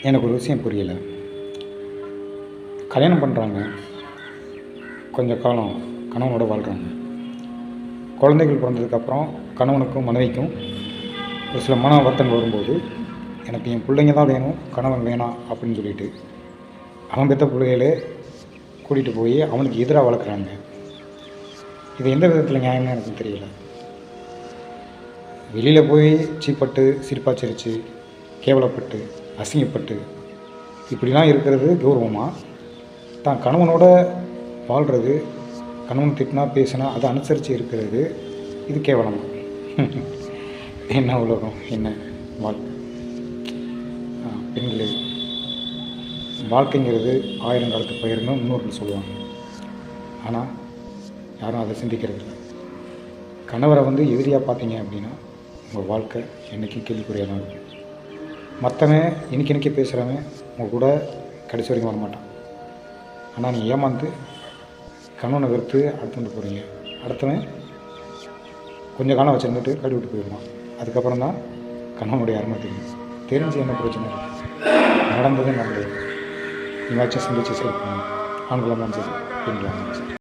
எனக்கு ஒரு விஷயம் புரியலை. கல்யாணம் பண்ணுறாங்க, கொஞ்ச காலம் கணவனோட வாழ்கிறாங்க. குழந்தைகள் பிறந்ததுக்கப்புறம் கணவனுக்கும் மனைவிக்கும் ஒரு சில மன வருத்தங்கள் வரும்போது, எனக்கு என் பிள்ளைங்க தான் வேணும், கணவன் வேணாம் அப்படின்னு சொல்லிட்டு அவன் பெற்ற பிள்ளைகளே கூட்டிகிட்டு போய் அவனுக்கு எதிராக வளர்க்குறாங்க. இது எந்த விதத்தில் நியாயம்னு எனக்கு தெரியல. வெளியில் போய் சீப்பட்டு சிரிப்பாக சிரித்து கேவலப்பட்டு அசிங்கப்பட்டு இப்படிலாம் இருக்கிறது கௌரவமாக, தான் கணவனோட வாழ்கிறது, கணவன் திட்டினா பேசினா அதை அனுசரித்து இருக்கிறது இது கேவலம். என்ன உலகம், என்ன வாழ்க்கை. பெண்களே, வாழ்க்கைங்கிறது 1000 காலத்து பயிர்னு முன்னோர்கள் சொல்லுவாங்க. ஆனால் யாரும் அதை சிந்திக்கிறது இல்லை. கணவரை எதிரியாக பார்த்தீங்க அப்படின்னா உங்கள் வாழ்க்கை என்றைக்கும் கேள்விக்குறியாக தான் இருக்கும். மற்றவன் இன்னைக்கு பேசுகிறவன் உங்கள் கூட கடைசி வரைக்கும் வரமாட்டான். ஆனால் நீங்கள் ஏமாந்து கணவனை வெறுத்து அடுத்து போகிறீங்க. அடுத்தவன் கொஞ்சம் காலம் வச்சுருந்துட்டு கழுவி விட்டு போயிடுவான். அதுக்கப்புறம் தான் கணவனுடைய அருமை தெரியும். தெரிஞ்சு என்ன பிரச்சனை இருக்குது, நடந்தது. நீங்களாச்சும் சிந்திச்சு சரி பண்ணுங்க. ஆண்களாக இருந்தாலும் சரி, பெண்களாக இருந்தாலும் சரி.